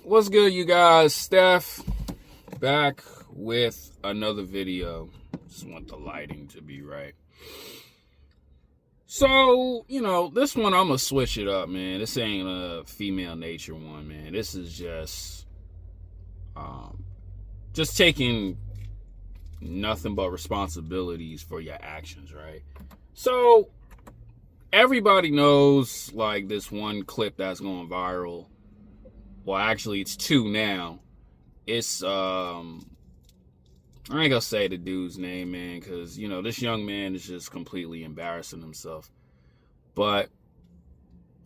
What's good, you guys? Steph back with another video. Just want the lighting to be right. So, this one I'm gonna switch it up, man. This ain't a female nature one, man. This is just taking nothing but responsibilities for your actions, right? So, everybody knows like this one clip that's going viral. Well, actually, it's two now. It's, I ain't gonna say the dude's name, man, because, this young man is just completely embarrassing himself. But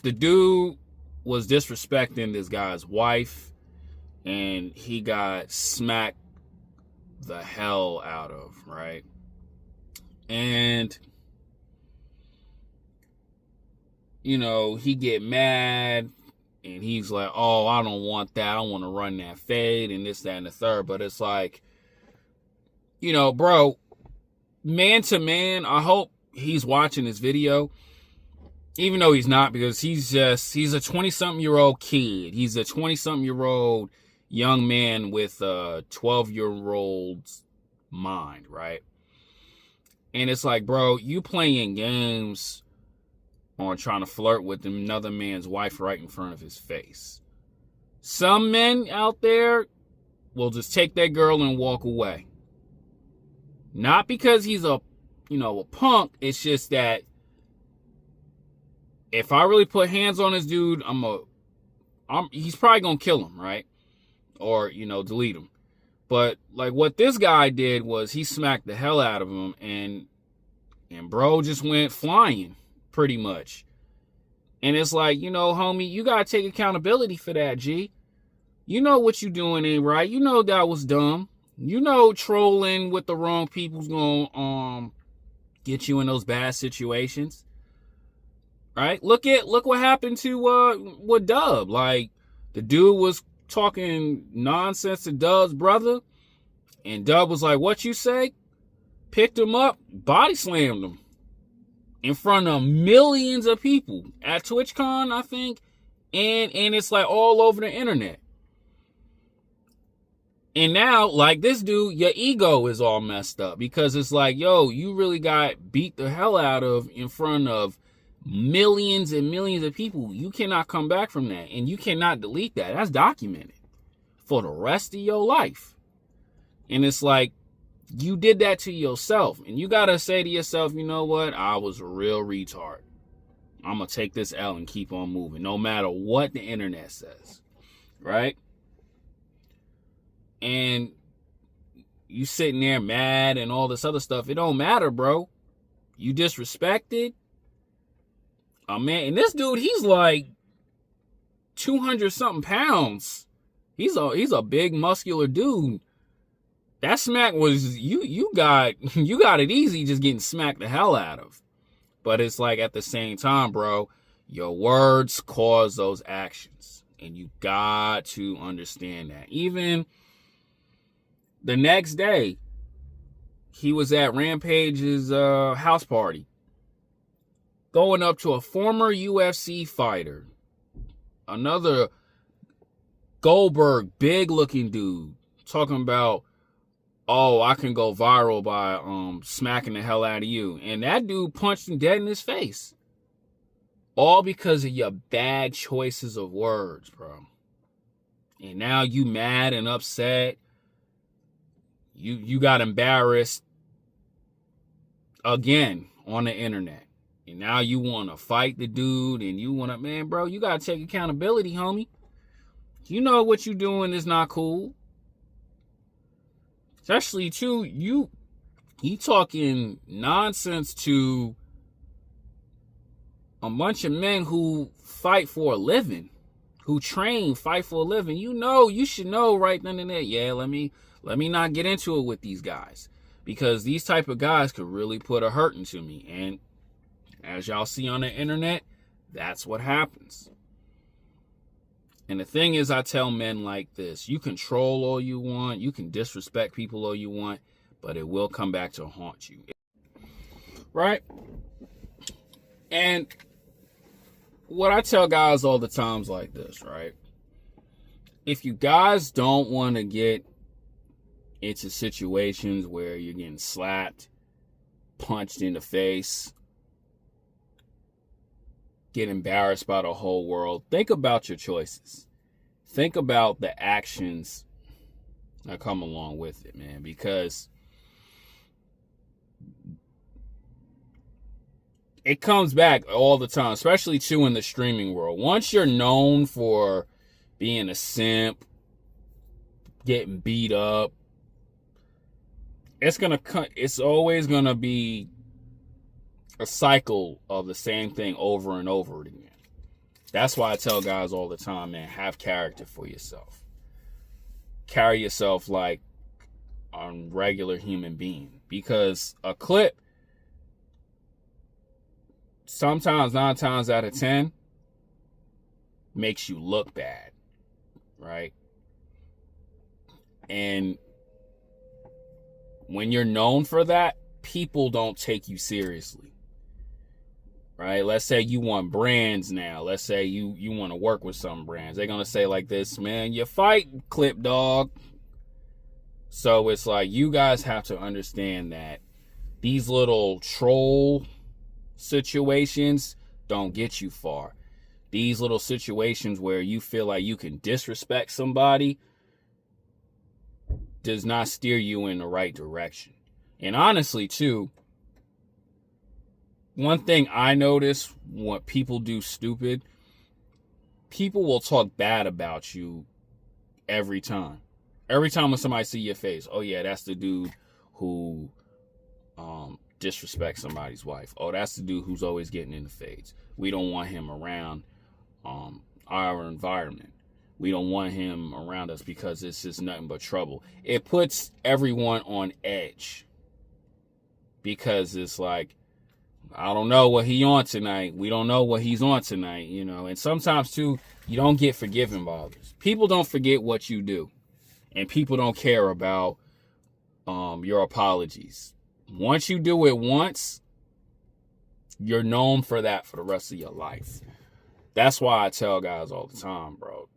the dude was disrespecting this guy's wife, and he got smacked the hell out of, right? And, he get mad. And he's like, oh, I don't want that. I don't want to run that fade and this, that, and the third. But it's like, bro, man to man, I hope he's watching this video. Even though he's not, because he's a 20-something-year-old kid. He's a 20-something-year-old young man with a 12-year-old's mind, right? And it's like, bro, you playing games on trying to flirt with another man's wife right in front of his face. Some men out there will just take that girl and walk away. Not because he's a punk. It's just that if I really put hands on this dude, he's probably gonna kill him, right? Or, delete him. But like what this guy did was he smacked the hell out of him, and bro just went flying. Pretty much. And it's like, homie, you gotta take accountability for that, G. You know what you doing ain't right. You know that was dumb. Trolling with the wrong people's gonna get you in those bad situations. Right? Look what happened to with Dub. Like, the dude was talking nonsense to Dub's brother, and Dub was like, what you say? Picked him up, body slammed him. In front of millions of people at TwitchCon, I think. And it's like all over the internet. And now, like this dude, your ego is all messed up. Because it's like, yo, you really got beat the hell out of in front of millions and millions of people. You cannot come back from that. And you cannot delete that. That's documented for the rest of your life. And it's like, you did that to yourself. And you got to say to yourself, you know what? I was a real retard. I'm going to take this L and keep on moving. No matter what the internet says. Right? And you sitting there mad and all this other stuff. It don't matter, bro. You disrespected. Oh, man. And this dude, he's like 200 something pounds. He's a big muscular dude. That smack was, you got it easy just getting smacked the hell out of. But it's like at the same time, bro, your words cause those actions. And you got to understand that. Even the next day, he was at Rampage's house party. Going up to a former UFC fighter. Another Goldberg, big looking dude. Talking about, oh, I can go viral by smacking the hell out of you. And that dude punched him dead in his face. All because of your bad choices of words, bro. And now you mad and upset. You got embarrassed again on the internet. And now you want to fight the dude and you want to, man, bro, you got to take accountability, homie. You know what you doing is not cool. Especially, too, you talking nonsense to a bunch of men who fight for a living, who fight for a living. You should know right then and there, yeah, let me not get into it with these guys. Because these type of guys could really put a hurt into me. And as y'all see on the internet, that's what happens. And the thing is, I tell men like this, you can troll all you want, you can disrespect people all you want, but it will come back to haunt you. Right? And what I tell guys all the times like this, right? if you guys don't want to get into situations where you're getting slapped, punched in the face, get embarrassed by the whole world, think about your choices. Think about the actions that come along with it, man, because it comes back all the time, especially too in the streaming world. Once you're known for being a simp, getting beat up, it's always gonna be a cycle of the same thing over and over again. That's why I tell guys all the time, man, have character for yourself. Carry yourself like a regular human being. Because a clip, sometimes 9 times out of 10, makes you look bad, right? And when you're known for that, people don't take you seriously, right? Let's say you want brands now. Let's say you want to work with some brands. They're going to say like this, man, you fight, clip dog. So it's like you guys have to understand that these little troll situations don't get you far. These little situations where you feel like you can disrespect somebody does not steer you in the right direction. And honestly, too, one thing I notice when people do stupid, people will talk bad about you every time. Every time when somebody see your face, oh yeah, that's the dude who disrespects somebody's wife. Oh, that's the dude who's always getting in the fades. We don't want him around our environment. We don't want him around us because it's just nothing but trouble. It puts everyone on edge because it's like, I don't know what he on tonight. We don't know what he's on tonight, you know. And sometimes, too, you don't get forgiven by others. People don't forget what you do. And people don't care about your apologies. Once you do it once, you're known for that for the rest of your life. That's why I tell guys all the time, bro.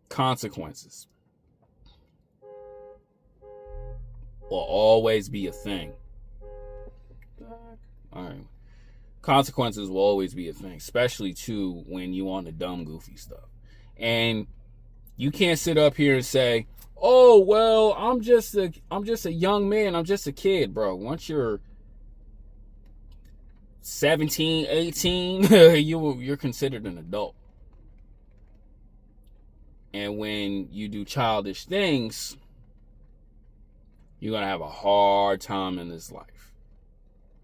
Consequences will always be a thing. All right. Consequences will always be a thing, especially too when you on the dumb, goofy stuff. And you can't sit up here and say, "Oh, well, I'm just a young man. I'm just a kid, bro." Once you're 17, 18, you're considered an adult. And when you do childish things, you're going to have a hard time in this life.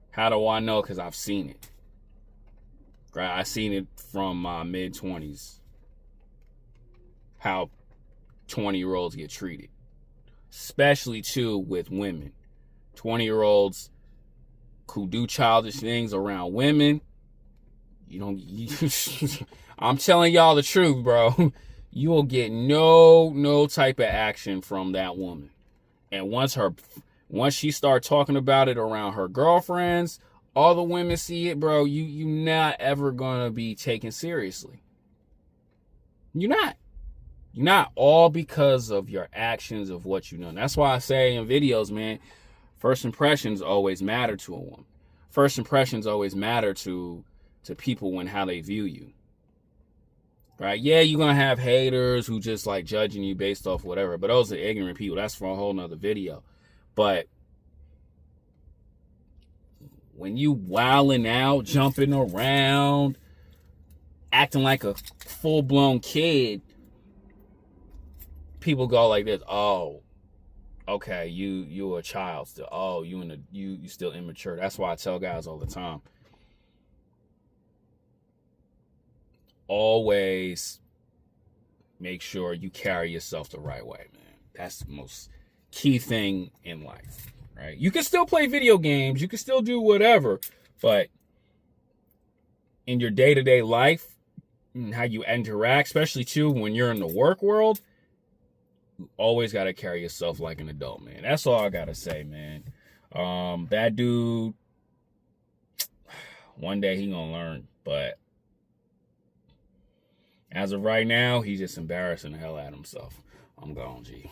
How do I know? Because I've seen it. Right? I've seen it from my mid-20s. How 20-year-olds get treated. Especially, too, with women. 20-year-olds who do childish things around women. I'm telling y'all the truth, bro. You will get no type of action from that woman. And once she start talking about it around her girlfriends, all the women see it, bro, you not ever gonna be taken seriously. You're not. You're not, all because of your actions of what you know. That's why I say in videos, man, first impressions always matter to a woman. First impressions always matter to people when how they view you. Right? Yeah, you're going to have haters who just like judging you based off whatever. But those are ignorant people. That's for a whole nother video. But when you wilding out, jumping around, acting like a full-blown kid, people go like this, "Oh, okay, you a child still. Oh, you still immature." That's why I tell guys all the time, always make sure you carry yourself the right way, man. That's the most key thing in life, right? You can still play video games, you can still do whatever, but in your day-to-day life, and how you interact, especially too when you're in the work world, you always got to carry yourself like an adult, man. That's all I got to say, man. That dude, one day he gonna learn, but As of right now, he's just embarrassing the hell out of himself. I'm gone, G.